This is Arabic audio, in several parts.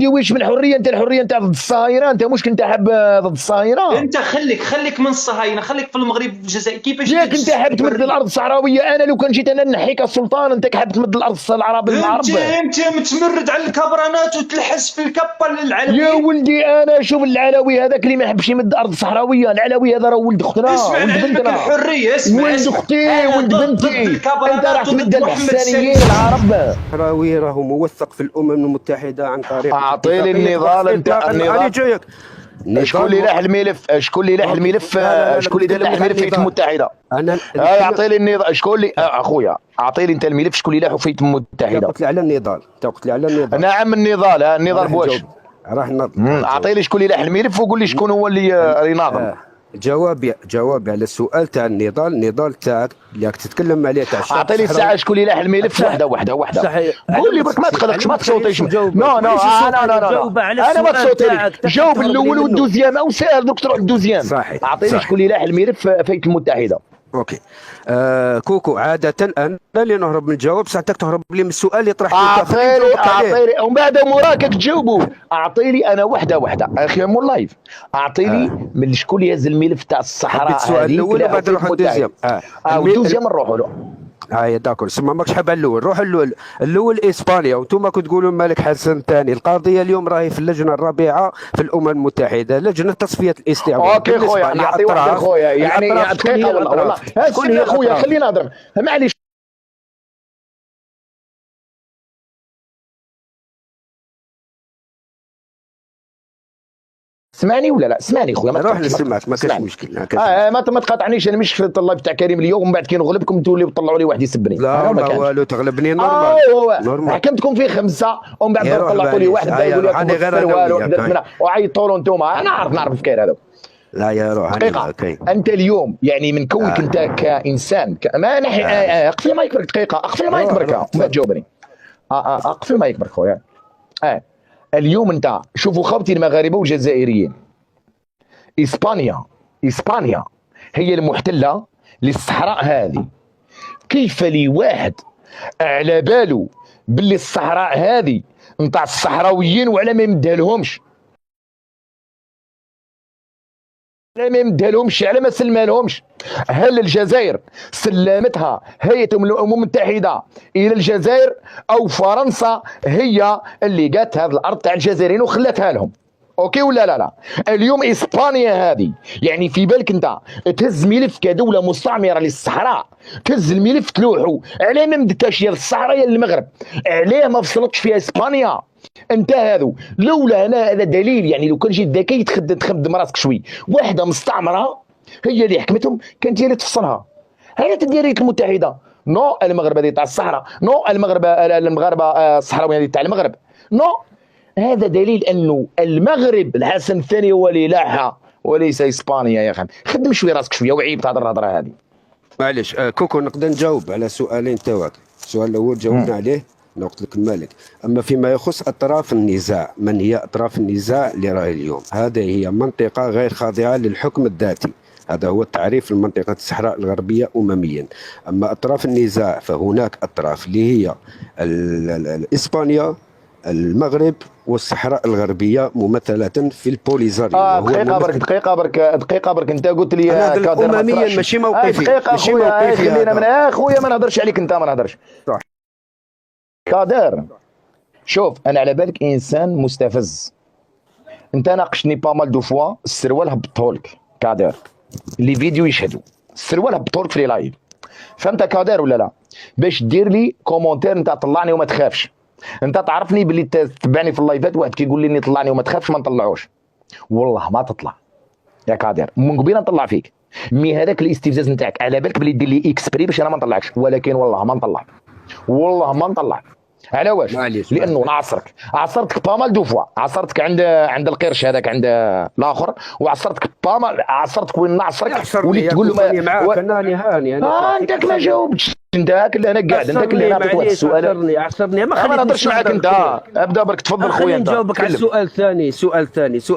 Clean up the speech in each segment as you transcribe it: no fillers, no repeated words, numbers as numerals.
واش من حريه؟ انت الحريه انت ضد الصهاينه، انت مش كنت حاب ضد الصهاينه؟ انت خليك من الصهاينه، خليك في المغرب وفي الجزائر. كيفاش ياك انت حاب تمد الارض الصحراويه؟ انا لو كان جيت انا نحيك السلطان، انت حاب تمد الارض العرب المعرب؟ انت متمرد على الكبرانات وتلحس في الكبه للعلوي. يا ولدي انا شوف العلوي هذاك اللي ما يحبش يمد الارض الصحراويه، العلوي هذا راه ولد اختنا، اسمع ولد نعلمك بنتنا، الحريه. اسمع ولد اختي، ولد بنتي. انت راح تمد وضد محمد الحسانيين السادس. العرب. الصحراوي راهو موثق في الامم المتحده عن طريق اعطي لي النضال. انت النضال جايك. شكون اللي لاح الملف؟ شكون اللي لاح الملف؟ شكون اللي لاح الملف في الامم المتحده؟ انا اعطي لي النضال. شكون اللي اخويا اعطي لي انت الملف شكون اللي لاحوا في الامم المتحده؟ قلت لي على النضال، انت قلت لي على النضال. نعم النضال. النضال بواش؟ راح اعطي لي شكون اللي لاح الملف وقول لي شكون هو اللي ناظم. جوابي على السؤال تاع النضال تاعك اللي راك تتكلم عليه تاع الشعب. اعطي لي الساعه شكون اللي لاح الملف. وحده صحيح. قول لي برك ما تقلقش، ما تصوتيش. نو انا ما تصوتيش. جاوب الاول والدوزيام او سائل دوك تروح للدوزيام. صحيح. اعطي لي شكون اللي لاح الملف في الامم المتحده. اوكي. كوكو عادة انا اللي نهرب من الجواب، ساعتك تهرب لي من السؤال اللي طرحته. اعطي لي ومن بعد موراك تجاوبوا. اعطي لي انا وحده اخي مو لايف. اعطي لي من شكون اللي يهز الملف تاع الصحراء. السؤال الاول وبعد نروح للدوزيام. الدوزيام نروحوا له. يا داكور. سما ماكش حاب على الاول، روح الاول اسبانيا. وانتم كتقولوا الملك حسن الثاني. القضيه اليوم راهي في اللجنه الرابعه في الامم المتحده، لجنه تصفيه الاستعمار. اوكي خويا نعطي واحد خويا يعني دقيقه والله شكون هي خويا؟ خلينا نهضر معليش. سمعني ولا لا؟ سمعني خويا. روح نسمعك ما كاش مشكل. ما تقاطعنيش. انا مش في اللايف تاع كريم اليوم ومن بعد كي نغلبكم توليو تطلعوا لي واحد يسبني. لا ما والو تغلبني نورمال. حكمتكم فيه 5 ومن بعد طلعتوا لي واحد يقول لك وعيطوا له انتم. انا نعرف الفكير هذا. لا يا روح دقيقة. انت اليوم يعني من كونك انت كانسان ما نحي اقفل المايك برك دقيقة. اقفل المايك برك ما تجاوبني. اقفل المايك برك خويا. اليوم انت شوفوا خوتي المغاربه والجزائريين، اسبانيا هي المحتله للصحراء هذه. كيف لي واحد على باله باللي الصحراء هذه نتاع الصحراويين وعلى ما يمدها لهمش، على ما سلمها لهمش؟ هل الجزائر سلمتها هيئة الأمم المتحدة إلى الجزائر أو فرنسا هي اللي جات هذه الأرض تاع الجزائريين وخلتها لهم؟ اوكي ولا لا؟ اليوم اسبانيا هذه يعني في بالك انت تهز ملف كدوله مستعمره للصحراء، تهز الملف تلوحو علاه ما مدتهاش يا للصحراء يا للمغرب؟ علاه ما فصلتش فيها اسبانيا؟ انت هذو لولا انا هذا دليل يعني لو كان جيت ذكي تخدم راسك شوي. واحده مستعمره هي اللي حكمتهم، كانت هي اللي تفصلها. هي تدير المتحده. نو المغرب هذه تاع الصحراء، نو المغاربه الصحراويين هذه تاع المغرب، نو. هذا دليل انه المغرب الحسن الثاني هو اللي لاحها وليس اسبانيا. يا اخي خدم شوي راسك شويه وعيب تهضر الهضره هذه. معليش كوكو نقدر نجاوب على سؤالين تاعك. السؤال الاول جاوبنا عليه، انا قلت لك الملك. اما فيما يخص اطراف النزاع، من هي اطراف النزاع اللي راهي اليوم؟ هذه هي منطقه غير خاضعه للحكم الذاتي، هذا هو التعريف لمنطقة الصحراء الغربية أمميا. أما أطراف النزاع فهناك أطراف اللي هي إسبانيا، المغرب والصحراء الغربية ممثلة في البوليزاريو. دقيقة برك انت قلت لي كادر أمميا ماشي موقفي. دقيقة خويا خلينا من خويا ما نهضرش عليك انت، ما نهضرش. صح كادر. شوف انا على بالك انسان مستفز. انت ناقشني بامال دو فوا، السروال هبطهولك كادر، اللي فيديو يشهدوا السروال هبطهولك في لايف. فهمت كادر ولا لا؟ باش دير لي كومونتير نتاع طلعني وما تخافش. انت تعرفني باللي تتبعني في اللايفات واحد كيقول لي اني طلعني وما تخافش ما نطلعوش. والله ما تطلع يا كادر، من قبيله نطلع فيك. مي هذاك الاستفزاز نتاعك على بالك باللي دير لي اكسبري باش انا ما نطلعكش، ولكن والله ما نطلع، والله ما نطلع. على واش؟ لانه عصرتك بامال دو فوا، عصرتك عند القرش هذاك عند الاخر، وعصرتك بامال، عصرتك وين نعصرك وليت تقول له معاك انا هاني انت ما جاوبتش. انت اللي انا قاعد، انت اللي ناطط واحد السؤال. عصرني ما نهضرش معاك انت. ابدا برك تفضل خويا. انت نجاوبك على السؤال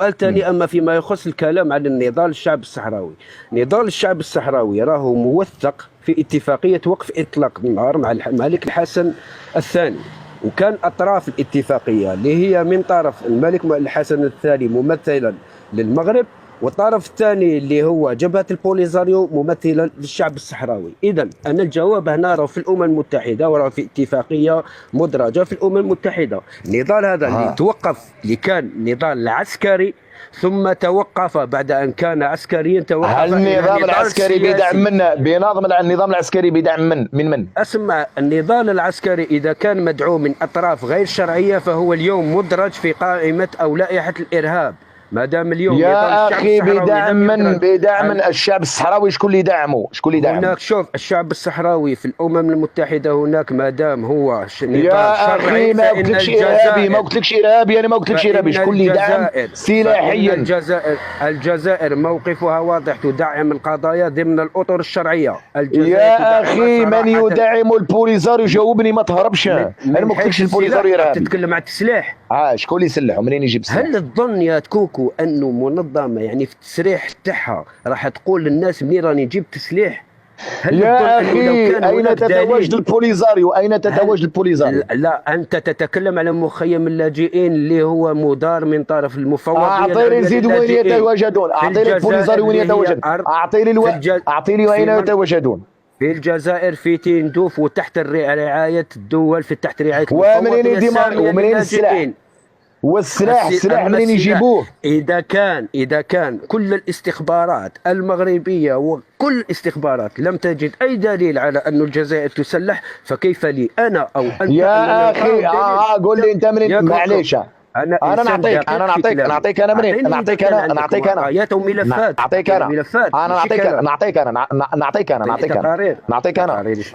الثاني. اما فيما يخص الكلام عن النضال الشعب الصحراوي، نضال الشعب الصحراوي راهو موثق في اتفاقيه وقف اطلاق النار مع الملك الحسن الثاني. وكان اطراف الاتفاقيه اللي هي من طرف الملك الحسن الثاني ممثلا للمغرب، والطرف الثاني اللي هو جبهه البوليزاريو ممثلا للشعب الصحراوي. اذا انا الجواب هنا راه في الامم المتحده، وراه في اتفاقيه مدرجه في الامم المتحده. النضال هذا اللي توقف، اللي كان نضال عسكري ثم توقف بعد ان كان عسكريا، توقف. هل النظام العسكري بيدعم النظام العسكري بيدعم من؟ اسمع، النضال العسكري اذا كان مدعوم من اطراف غير شرعيه فهو اليوم مدرج في قائمه او لائحه الارهاب. ما دام اليوم يا اخي بيدعم الشعب الصحراوي. شكون اللي يدعمه؟ هناك شوف الشعب الصحراوي في الامم المتحده هناك، ما دام هو نضال يا اخي ما قلتلكش ارهابي، انا ما قلتلكش ارهابي. شكون اللي يدعم سلاحيا؟ الجزائر موقفها واضح، تدعم القضايا ضمن الاطر الشرعيه. يا اخي من يدعم البوليزاريو؟ جاوبني ما تهربش. انا ما قلتلكش البوليزاريو ارهابي. تتكلم عن التسليح. شكون اللي يسلحه؟ منين يجيب السلاح؟ هل تظن يا كوكو انه منظمه يعني في التسريح تاعها راح تقول للناس منين راني نجيب تسليح؟ يا اخي اين تتواجد البوليزاريو؟ لا، انت تتكلم على مخيم اللاجئين اللي هو مدار من طرف المفوضيه. اعطيني نزيد وين يتواجدون، اعطيني البوليزاريو وين يتواجد، اعطيني وين يتواجدون. في الجزائر في تندوف وتحت رعايه الدول، تحت رعايه ومنين السلاح؟ السلاح منين يجيبوه؟ إذا كان كل الاستخبارات المغربية وكل الاستخبارات لم تجد أي دليل على أن الجزائر تسلح، فكيف لي أنا أو أنت؟ يا أخي قول لي أنت منين؟ معليش انا نعطيك آيات وملفات.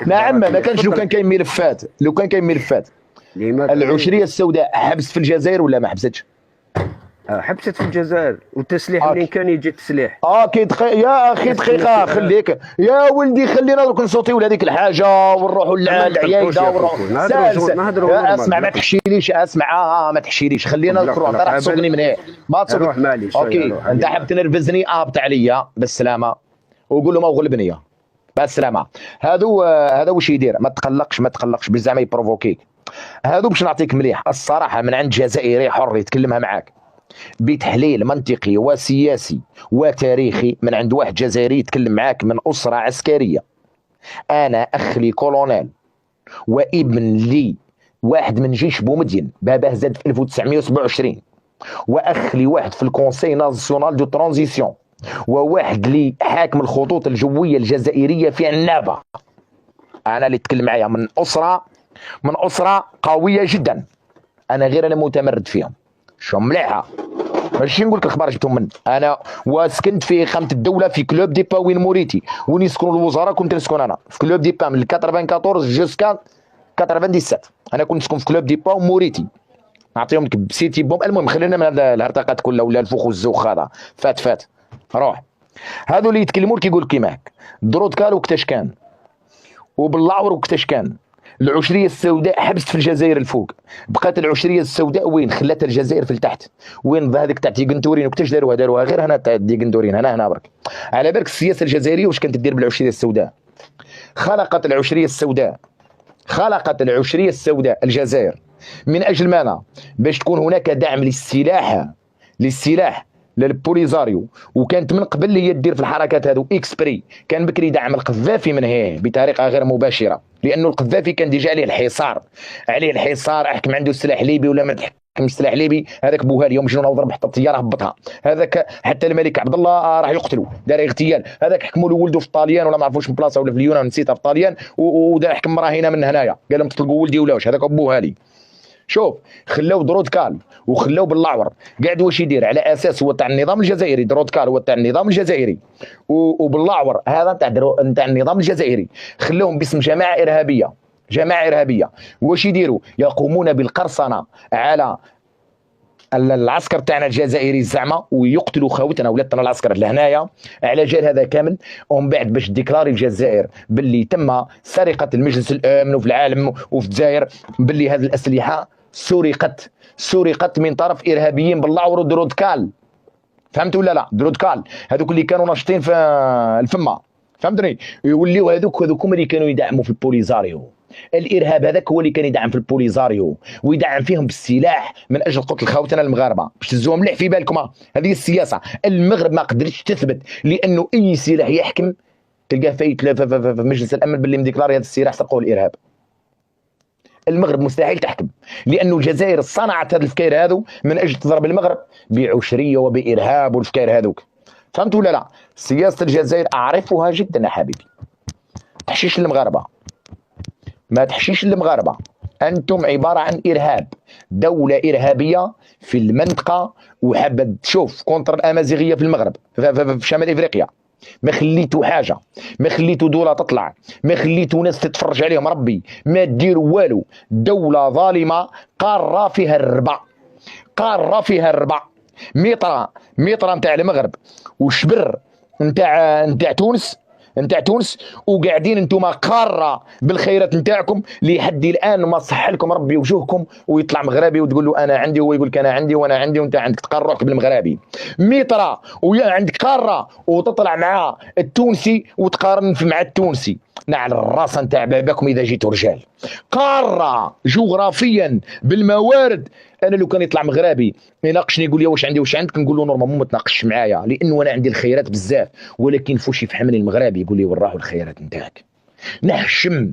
نعم ما كانش. لو كان كاين ملفات العشريه السوداء حبست في الجزائر ولا ما حبستش؟ حبست في الجزائر. والتسليح منين كان يجي التسليح؟ يا اخي دقيقه خليك يا ولدي، خلينا درك نصوتيو لهذيك الحاجه ونروحوا للعياده ونروحوا. اسمع ما تحشيليش، ما تحشيليش، خلينا نذكروا. انت راح تصوغني من هنا، ما تصوغ. روح مالي اوكي انت حاب تنرفزني، ابط عليا بالسلامه وقول له ما غلبني بالسلامه. هذا واش يدير؟ ما تقلقش بزعما يبروفوكيك. هذو باش نعطيك مليح الصراحه من عند جزائري حر يتكلمها معاك بتحليل منطقي وسياسي وتاريخي من عند واحد جزائري يتكلم معاك من اسره عسكريه. انا اخ لي كولونيل وابن لي واحد من جيش بومدين، باباه زاد في 1927، واخ لي واحد في الكونسي ناسيونال دو ترانزيسيون، وواحد لي حاكم الخطوط الجويه الجزائريه في عنابه. انا اللي تكلم معايا من اسره قويه جدا. انا متمرد فيهم. شو مليحه، ماشي نقول لك الاخبار جبتهم من انا. وسكنت في اقامه الدوله في كلوب دي با وين موريتي، وين يسكنوا الوزراء كنت نسكن انا في كلوب دي با من 94 جوسكا 97. انا كنت نسكن في كلوب دي با وموريتي. نعطيهم لك بسيتي بوم. المهم خلينا من هذا الهرطقات كلها ولا الفوخ والزوخ هذا فات روح. هذو اللي يتكلموا لك يقول لك كيما هك درود كان وكتاش كان وباللعور وكتاش كان. العشريه السوداء حبست في الجزائر الفوق، بقات العشريه السوداء وين؟ خلاتها الجزائر في التحت. وين هذيك تاع ديغنتورين وكتاش داروها غير هنا تاع ديغنتورين هنا برك. على بالك السياسه الجزائريه واش كانت تدير بالعشريه السوداء؟ خلقت العشريه السوداء الجزائر من اجل ماذا؟ باش تكون هناك دعم للسلاح للبوليزاريو. وكانت من قبل اللي هي تدير في الحركات هذو اكسبري. كان بكري يدعم القذافي من هيه بطريقه غير مباشره، لانه القذافي كان ديجا عليه الحصار. احكم عنده سلاح ليبي ولا ما تحكمش سلاح ليبي، هذاك بوهالي يوم مجنون ضرب حتى الطياره هبطها. هذاك حتى الملك عبد الله راح يقتلوا، دار اغتيال. هذاك حكموا له ولده في طاليان ولا ما عرفوش من بلاصه ولا في اليونان نسيتها، في طاليان، ودار حكم رهينه من هنايا قال لهم تطلقوا ولدي ولا واش. هذاك بوهالي. شوف خلاو درود كال وخلاو باللعور قاعد واش يدير على اساس هو تاع النظام الجزائري. درود كال هو تاع النظام الجزائري وباللعور هذا تاع النظام الجزائري. خلاوهم باسم جماعه ارهابيه. واش يديروا؟ يقومون بالقرصنه على العسكر تاعنا الجزائري زعما، ويقتلوا خوتنا ولادنا العسكر لهنايا على جال هذا كامل. ومن بعد باش ديكلاري الجزائر باللي تم سرقه المجلس الامن وفي العالم وفي الجزائر، باللي هذه الاسلحه سرقت من طرف ارهابيين باللعور ودرود كال. فهمت ولا لا؟ درود كال هذوك اللي كانوا ناشطين في الفما، فهمتني؟ يوليو هذوك اللي كانوا يدعموا في البوليزاريو. الارهاب هذاك هو اللي كان يدعم في البوليزاريو ويدعم فيهم بالسلاح من اجل قتل خوتنا المغاربه. باش تزوهم مليح في بالكم، هذه السياسه. المغرب ما قدرتش تثبت لانه اي سلاح يحكم تلقاه فايت في مجلس الامن باللي مديكلاري هذا السلاح سقوه الارهاب. المغرب مستحيل تحكم لانه الجزائر صنعت هذا الفكير هذو من اجل تضرب المغرب بعشريه وبارهاب والفكير هذوك. فهمت ولا لا؟ سياسه الجزائر اعرفها جدا يا حبيبي. تحشيش المغاربه، ما تحشيش المغاربه، انتم عباره عن ارهاب، دوله ارهابيه في المنطقه وحابه تشوف كونتر الامازيغيه في المغرب في شمال افريقيا. ما خليتوا حاجه، ما خليتوا دوله تطلع، ما خليتوا ناس تتفرج عليهم ربي، ما ديروا والو. دوله ظالمه قاره فيها الربع، قاره فيها الربع. ميطره نتاع المغرب وشبر نتاع تونس وقاعدين انتم قاره بالخيرات نتاعكم لحد الان ما صح لكم ربي وجوهكم ويطلع مغربي وتقول له انا عندي وهو يقول لك انا عندي وانا عندي وانت عندك تقارن روحك بالمغربي. ميطره ويا عندك قاره وتطلع مع التونسي وتقارن مع التونسي. نعل الراس نتاع باباكم اذا جيتوا رجال. قاره جغرافيا بالموارد. انا لو كان يطلع مغربي يناقشني يقول لي واش عندي واش عندك، نقول له نورمالمون ما تناقشش معايا لانه انا عندي الخيرات بزاف، ولكن فوش يفهمني المغربي يقول لي وراه الخيرات نتاعك. نحشم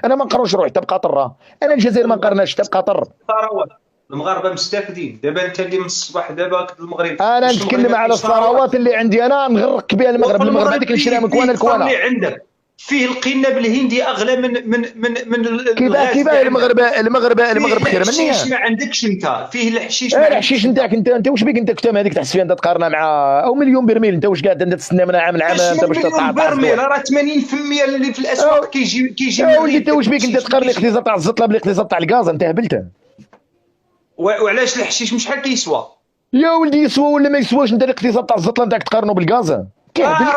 انا ما نقارنش روحي تبقى طره، انا الجزائر ما نقارناش تبقى طر. ثروات المغاربه مستافدين دابا. انت اللي من الصباح دابا المغرب انا نتكلم على الثروات اللي عندي انا نغرق بها المغرب هذيك نشريها من كوانا لكوانا. اللي عندك فيه القناب الهندي اغلى من كيفاه المغرب خير مني. الحشيش ما عندكش انت، فيه الحشيش. الحشيش نتاعك انت واش بيك انت كتام هذيك تحس فيها انت تقارنها مع او مليون برميل. انت واش قاعد انت تستنى من عام لعام انت باش تطلع برميل؟ راه 80% اللي في الاسواق كيجي يا ولدي انت واش بيك انت تقارن الاقتصاد تاع الزطله بالاقتصاد تاع الغاز؟ انت هبلت. وعلاش الحشيش شحال كيسوى؟ يا ولدي يسوى ولا ما يسواش؟ انت الاقتصاد تاع الزطله نتاعك تقارنه بالغاز.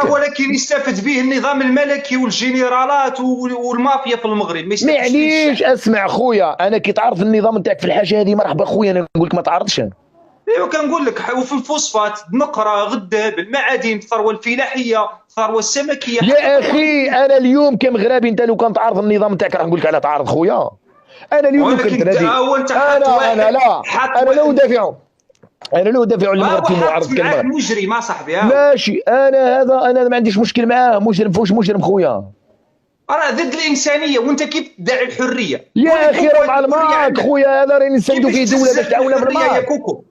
ولكن يستفد به النظام الملكي والجنرالات والمافيا في المغرب. معليش اسمع خويا، انا كي تعرض النظام نتاعك في الحاجه هذه مرحبا خويا، انا نقول لك ما تعرضش. ايوا كنقول لك وفي الفوسفات النقره غداب المعادن الثروه الفلاحيه الثروه السمكيه. يا اخي انا اليوم كمغربي انت لو كان تعرض النظام نتاعك راح نقول لك على تعرض خويا. انا اليوم كنت نادي انا لا ادافع المغرب في معارضه كلمه. مجرم ما صاحبي ماشي. انا ما عنديش مشكل معاه. مجرم فوش مجرم خويا؟ راه ضد الانسانيه وانت كيف تدعي الحريه يا اخي راه مع الماك خويا. هذا راني نساندو فيه دوله باش تعاونها بالماك يا كوكو.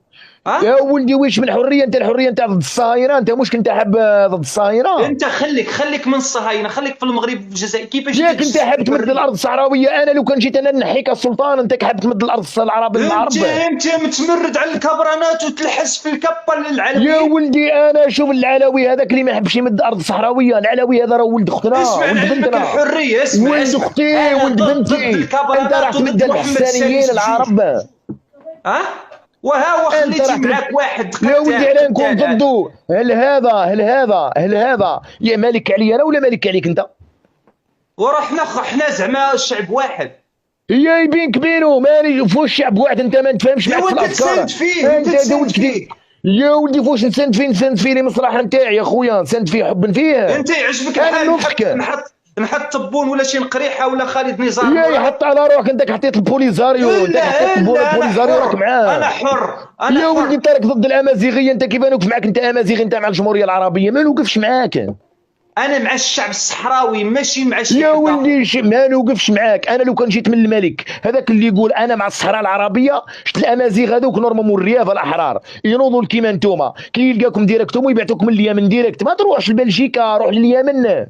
يا ولدي واش من حريه؟ انت الحريه نتاع ضد الصهاينه. انت مش كنت حاب ضد الصهاينه؟ انت خليك من الصهاينه، خليك في المغرب في الجزائر. كيفاش ياك انت حاب تمد الارض الصحراويه؟ انا لو كان جيت انا نحيك السلطان انت حاب تمد الارض العرب العرب. انت متمرد على الكبرانات وتلحس في الكبه للعلوي. يا ولدي انا شوف العلوي هذاك اللي ما يحبش يمد الارض الصحراويه. العلوي هذا راه ولد اختنا ولد بنتنا. الحريه اسمع ولد اختي ولد بنتي. انت راح تمد الحسانيين العرب. وها خليتي معاك واحد يا ولدي علاه نكون ضده؟ هل هذا يا مالك علي انا ولا مالك عليك انت؟ وراه حنا زعما الشعب واحد. يا يبينك بينو مالي فوش الشعب واحد. انت ما نتفاهمش معاك في الافكار. انت ولد فيه. يا ولدي فوش نساند فيه؟ نساند فيه لمصلحه نتاعي يا خويا. نساند فيه حبا فيه. انت يعجبك الحال نحط طبون ولا شي نقريحه ولا خالد نزار. يا يحط على روحك. انت حطيت البوليزاريو. انت حطيت البوليزاريو راك معاه. انا حر. يا ولدي انت راك ضد الامازيغيه. انت كيف نوقف معاك؟ انت امازيغي انت مع الجمهوريه العربيه. ما نوقفش معاك. انا مع الشعب الصحراوي ماشي مع الشعب. يا ولدي ما نوقفش معاك. انا لو كان جيت من الملك هذاك اللي يقول انا مع الصحراء العربيه، شت الامازيغ هذوك نورمالمون الرياف الاحرار ينوضوا كيما نتوما كي يلقاكم ديريكتوم ويبعثوكم اليمن ديريكت. ما تروحش لبلجيكا، روح لليمن.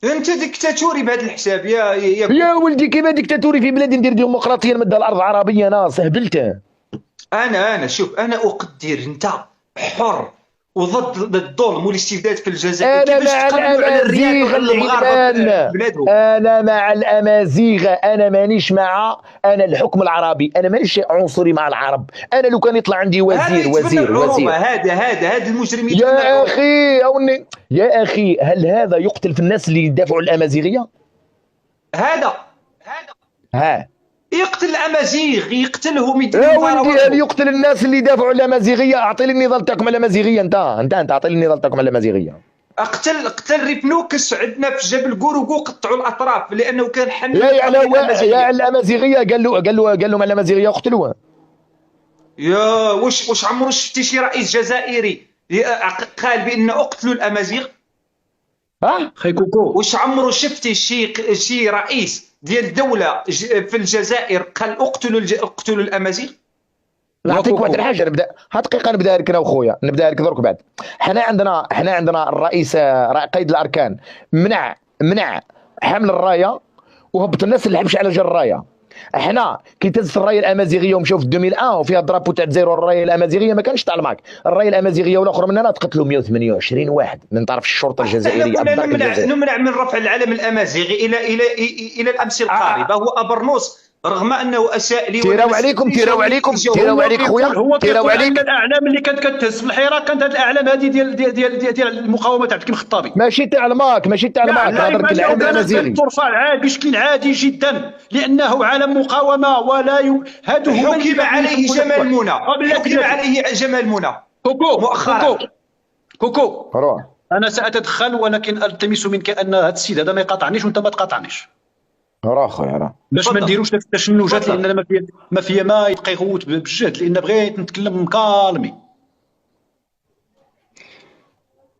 انت ديكتاتوري بهذا الحساب يا ولدي. كيما ديكتاتوري في بلادي ندير ديمقراطيه نمد الارض العربيه؟ ناس هبلت. انا شوف انا اقدر انت حر وضد الظلم والاستبداد في الجزائر. انا مع الامازيغ العلمان. انا مع الامازيغ. انا مانيش مع الحكم العربي. انا مانيش عنصري مع العرب. انا لو كان يطلع عندي وزير هذا المجرمين. يا اخي هل هذا يقتل في الناس اللي يدافعوا الامازيغيه؟ هذا يقتل الامازيغ يقتلهم. يا ولدي هل يقتل الناس اللي يدافعوا الامازيغيه؟ اعطي لي النضال تاعكم على الامازيغيه. انت اعطي لي النضال تاعكم على الامازيغيه. قتل ريفنوكس عندنا في جبل كوروكو، قطعوا الاطراف لانه كان حمل. لا يعني يا الامازيغيه قال له مع الامازيغيه قتلوه. يا واش عمرو شفتي شي رئيس جزائري قال بان اقتلوا الامازيغ؟ ها خي كوكو، واش عمرو شفتي شي رئيس ديال الدوله في الجزائر قال اقتلوا الامازيغ؟ نعطيك واحد الحاجه، نبدا ها دقيقه، نبدا لك انا وخويا، نبدا لك درك بعد. حنا عندنا الرئيس قائد الاركان منع حمل الرايه وهبط الناس اللي حبش على جال الرايه. احنا كي تهزت الرايه الامازيغيه ومشاو في 2001 وفيها الدرابو تاع الجزائر والرايه الامازيغيه ما كانش تعلمك. الرايه الامازيغيه والاخرى مننا تقتلوا 128 واحد من طرف الشرطه الجزائريه. نمنع من رفع العلم الامازيغي الى الامس القريبه. هو ابرنوس رغم انه اساء لي تيراو عليكم خويا، هو تيراو عليك. الاعلام اللي كانت كتهز في الحيره كانت هذه الاعلام هذه ديال المقاومه تاع كيم الخطابي. ماشي تعلمك هضرك العلم الامازيغي. ترفع عاد بشكل عادي جدا لانه عالم مقاومه ولا هادو هما اللي حكم عليه جمال منى. حكم عليه جمال منى مؤخرا. كوكو روح. انا ساتدخل ولكن التمس منك ان هذا السيد هذا ما يقاطعنيش وانت ما تقاطعنيش روح خويا روح. باش ما نديروش التشنجات، لان ما فيها ما يبقى يغوت بالجهد، لان بغيت نتكلم مكالمي.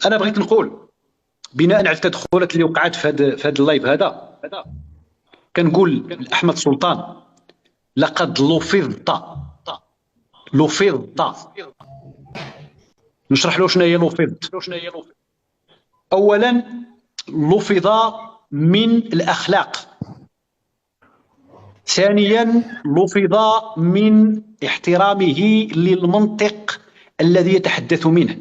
انا بغيت نقول بناء على التدخلات اللي وقعت في هذا اللايف هذا، كنقول لاحمد سلطان لقد لفظت. نشرح له شنو هي لفظت. اولا لفظ من الاخلاق، ثانيا لفظ من احترامه للمنطق الذي يتحدث منه،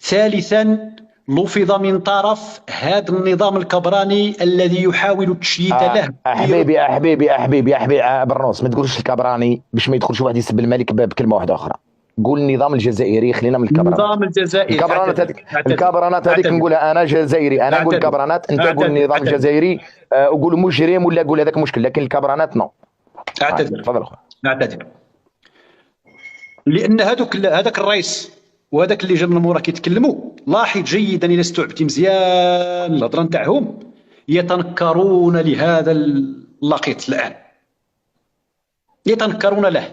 ثالثا لفظ من طرف هذا النظام الكبراني الذي يحاول التشييد له. حبيبي برنوس، ما تقولش الكبراني باش ما يدخلش واحد يسب الملك بكلمه واحده اخرى. قول النظام الجزائري، خلينا من الكبرانات. النظام الجزائري، الكبرانات هذيك نقولها انا جزائري، انا نقول كبرانات، انت قول النظام الجزائري وقول مجرم ولا قول هذاك مشكل، لكن الكبرانات نو. اعتذر. تفضل اخويا. نعتذر لان هذاك الرئيس وهذاك اللي جا من مورا كيتكلموا، لاحظ جيدا الى استوعبتي مزيان الهضره نتاعهم، يتنكرون لهذا اللقيط الان، يتنكرون له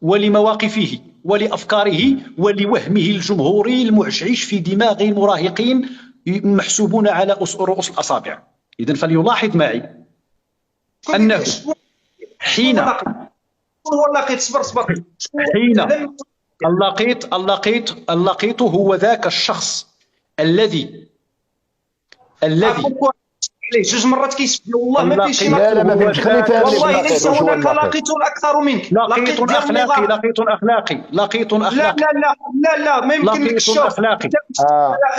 ولمواقفه ولأفكاره ولوهمه الجمهوري المعشعش في دماغ المراهقين محسوبون على رؤوس الأصابع. إذن فليلاحظ معي أنه حين اللقيط هو ذاك الشخص الذي جوج مرات كيسبني والله ما فيش. لا ما فيش، خليني فاهم. والله ليس هناك لقيط اكثر منك. لقيط اخلاقي لا ما يمكنلكش. شوف اخلاقي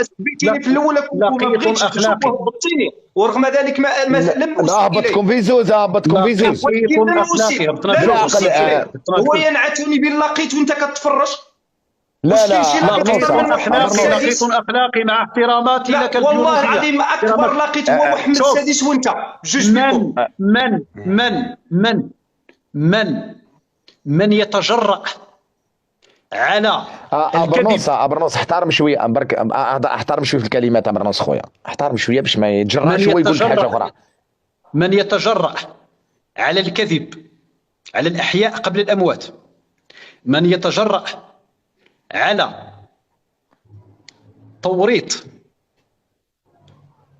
سبيتيني في الاول ما بغيتش تهبطيني، ورغم ذلك لم هبطكم في زوز. هو ينعتني باللقيط وانت كتفرج. لا لقيط اخلاقي مع احتراماتي لك البيولوجيه. والله العظيم اكبر لقيط هو محمد السادس وانت جوج بكم. من يتجرأ على الكذب. برنوس احترم شويه، برك احترم شويه في الكلمات. برنوس خويا احترم شويه باش ما يتجرأش هو يقول حاجه اخرى. من يتجرأ على الكذب على الاحياء قبل الاموات، من يتجرأ على توريط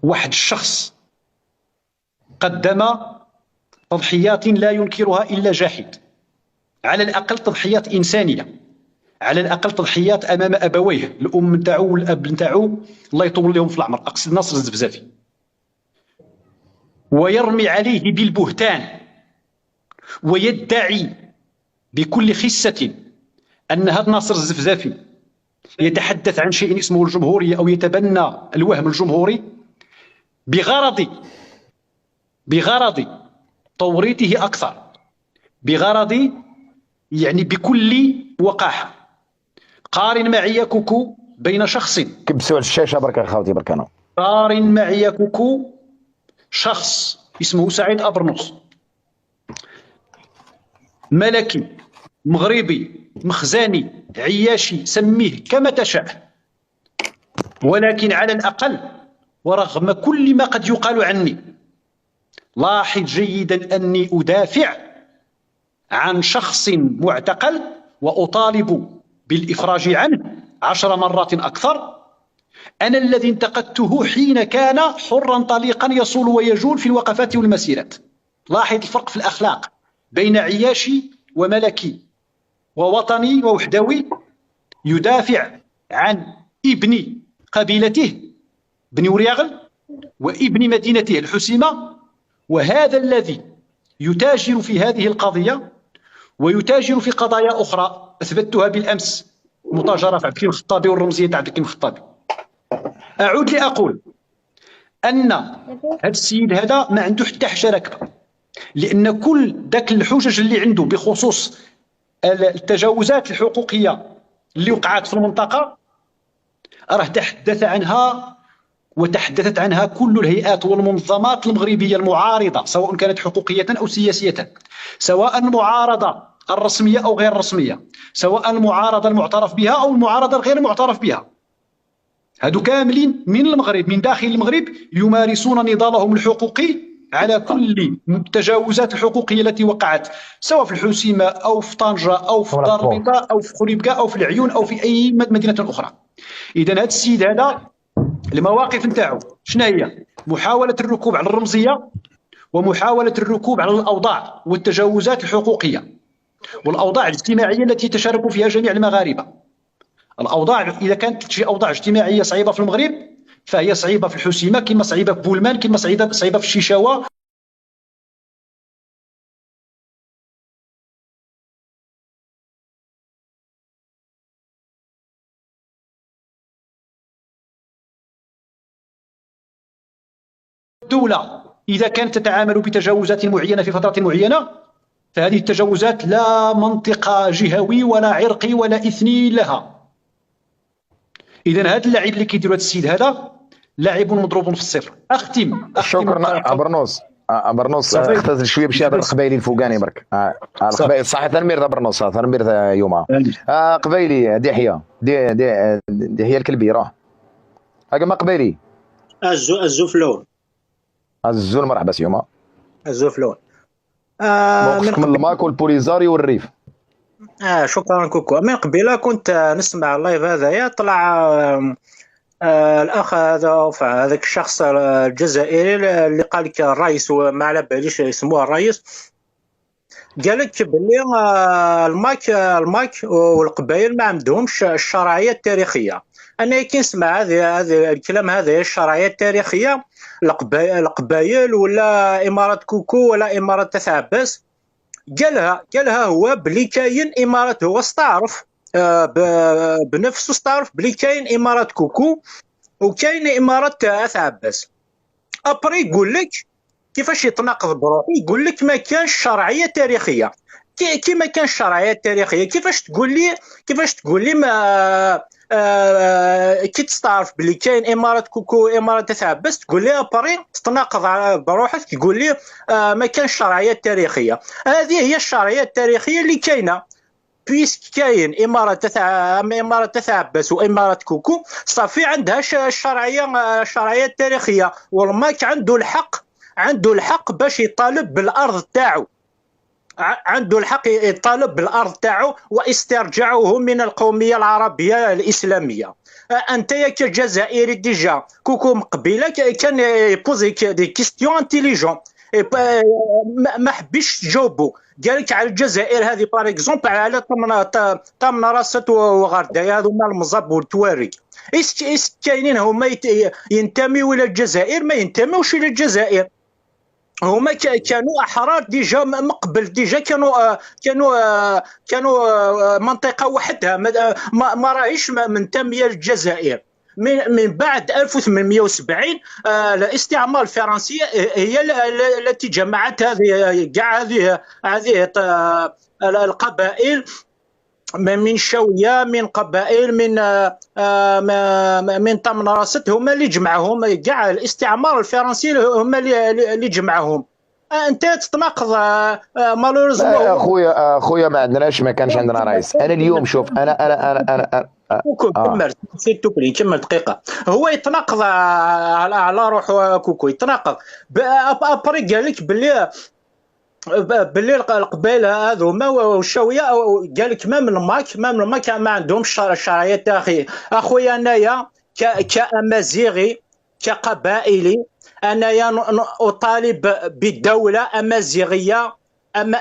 واحد الشخص قدم تضحيات لا ينكرها إلا جاحد، على الأقل تضحيات إنسانية، على الأقل تضحيات أمام أبويه، الأم نتاعو والأب نتاعو الله يطول لهم في العمر، أقصد ناصر الزبزافي، ويرمي عليه بالبهتان ويدعي بكل خسة أن هذا ناصر الزفزافي يتحدث عن شيء اسمه الجمهورية أو يتبنى الوهم الجمهوري بغرض توريطه أكثر، بغرض يعني بكل وقاحة. قارن معي كوكو بين شخص كبسوا على الشاشة برك خاوتي برك أنا. قارن معي كوكو شخص اسمه سعيد أبرنوس، ملكي مغربي مخزاني عياشي سميه كما تشاء، ولكن على الأقل ورغم كل ما قد يقال عني، لاحظ جيدا أني أدافع عن شخص معتقل وأطالب بالإفراج عنه 10 مرات أكثر. أنا الذي انتقدته حين كان حرا طليقا يصول ويجول في الوقفات والمسيرات. لاحظ الفرق في الأخلاق بين عياشي وملكي ووطني ووحدوي يدافع عن ابن قبيلته بن ورياغل وابن مدينته الحسيمة، وهذا الذي يتاجر في هذه القضية ويتاجر في قضايا أخرى أثبتها بالأمس، متاجرة في عبد الكريم الخطابي والرمزية تاع عبد الكريم الخطابي. أعود لأقول أن هذا السيد هذا ما عنده حتى حاجة راكبة، لأن كل ذاك الحجج اللي عنده بخصوص التجاوزات الحقوقية اللي وقعت في المنطقة راه تحدث عنها وتحدثت عنها كل الهيئات والمنظمات المغربية المعارضة، سواء كانت حقوقية أو سياسية، سواء المعارضة الرسمية أو غير الرسمية، سواء المعارضة المعترف بها أو المعارضة الغير المعترف بها. هادو كاملين من المغرب، من داخل المغرب، يمارسون نضالهم الحقوقي على كل التجاوزات الحقوقية التي وقعت، سواء في الحسيمة أو في طنجة أو في الدار البيضاء أو في خريبكة أو في العيون أو في أي مدينة أخرى. إذا هذا السيد هذا المواقف نتاعو شنو هي؟ محاولة الركوب على الرمزية ومحاولة الركوب على الأوضاع والتجاوزات الحقوقية والأوضاع الاجتماعية التي يتشارك فيها جميع المغاربة. الأوضاع إذا كانت شي أوضاع اجتماعية صعيبة في المغرب فهي صعيبة في الحسيمة، كما صعيبة في بولمان، كما صعيبة في الشيشاوة. الدولة إذا كانت تتعامل بتجاوزات معينة في فترة معينة فهذه التجاوزات لا منطق جهوي ولا عرقي ولا إثني لها. إذا هذا اللاعب اللي كيديروا هذا السيد هذا لاعب مضروب في الصفر. أختم شكرا برنوس اختزل شويه بشي القبايلي الفوقاني برك. القبايل صح تنمير برنوس تنمير يومها قبايلي دحيه دحيه الكلبي راه هاكا ما قبايلي الزفلون الزول مرحبا سيوما الزفلون موقفك من الماك والبوليزاري والريف. شكرا كوكو. من قبيله كنت نسمع اللايف هذايا طلع الاخ هذاك الشخص الجزائري اللي قال لك الرئيس وما على باليش يسموه الرئيس، قال لك باللي الماك والقبائل ما عندهمش الشرعيه التاريخيه. انا كي نسمع هذا الكلام هذا الشرعيه التاريخيه، القبائل ولا اماره كوكو ولا اماره تاث عباس قالها هو بلي كاين اماره، هو استعرف بنفسه استعرف بلي كاين اماره كوكو وكاين اماره تاث عباس. ابري يقول لك كيفاش يتناقض بروحه، يقول لك ما كانش شرعيه تاريخيه. كي ما كانش شرعيه تاريخيه كيفاش تقول لي ما كي تستعرف بلي كاين اماره كوكو اماره تاث عباس تقول لي ابري تتناقض بروحك تقول لي ما كانش شرعيه تاريخيه. هذه هي الشرعيه التاريخيه اللي كاينه، بيسك كاين اماره تاث عباس واماره كوكو صافي عندها الشرعيه التاريخيه، والماك عنده الحق باش يطالب بالارض تاعو، عنده الحق يطالب بالارض تاعو واسترجاعه من القوميه العربيه الاسلاميه. انت كجزائري ديجا كوكو قبيله كان يبوزي دي كيستيون انتيليجون ما حبيش تجاوبوا. قال لك على الجزائر هذه بار اكزومبل على طمنا راست وغردايه هذوما المزاب والتوارق، كاينين هما ينتميوا الى الجزائر ما ينتميوش الى الجزائر. هما كانوا احرار ديجا من قبل، ديجا كانوا منطقه وحدها ما راهيش منتميه للجزائر. من بعد 1870 الاستعمار الفرنسي هي التي جمعت هذه القبائل من شويه، من قبائل من طمنراست، هما اللي جمعهم كاع الاستعمار الفرنسي، هما اللي جمعهم. انت تتناقض مالوريزمون. اخويا ما كانش عندنا رئيس. انا اليوم شوف انا كوكو كمل سير توبلي كمل دقيقه. هو يتناقض على روحه كوكو يتناقض ابري قال لك باللي القبائل هذوما والشاويه قال لك ما من الماك ما عندهمش شرعيه داخليه. اخويا انايا كامازيغي كقبائلي انايا اطالب بالدوله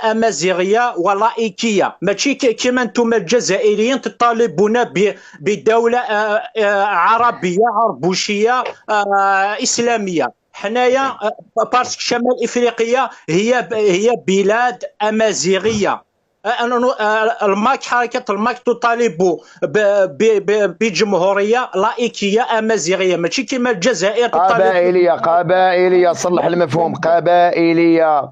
امازيغيه ولائكيه، ماشي كيما انتم الجزائريين تطالبون بدوله عربيه عربوشيه اسلاميه. حنايا باسكو شمال افريقيا هي بلاد امازيغيه. الماك حركه الماك تطالب بجمهوريه لائكيه امازيغيه، ماشي كما الجزائر تطالب قبائليه. صلح المفهوم، قبائليه.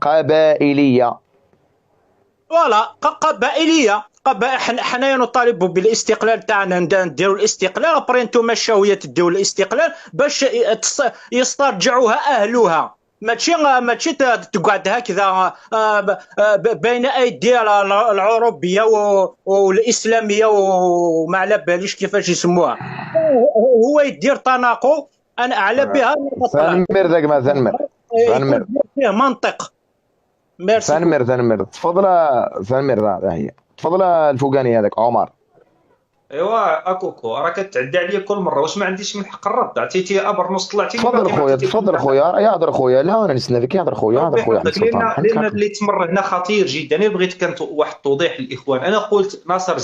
فوالا قبائليه. حنايا نطالب بالاستقلال تاعنا، نديروا الاستقلال. ابري انتم الشاويه تديروا الاستقلال باش يسترجعوها اهلها، ماشي تقعد هكذا بين ايدي العربيه والاسلاميه وما على باليش كيفاش يسموها. هو يدير تناقض انا اعلى بها. ثنمر ذاك ما ثنمر فيه منطق. ميرسي ثنمر تفضل ثنمر. هي تفضل الفوقاني هذاك عمر. ايوا اكوكو راك تعدي عليا كل مره، واش ما عنديش من حق الرد؟ عطيتي ابر نص طلعتي. تفضل خويا يهضر خويا. لا انا نستنى فيك يهضر خويا. لان اللي تمر هنا خطير جدا. انا بغيت كان واحد التوضيح للاخوان. انا قلت ناصر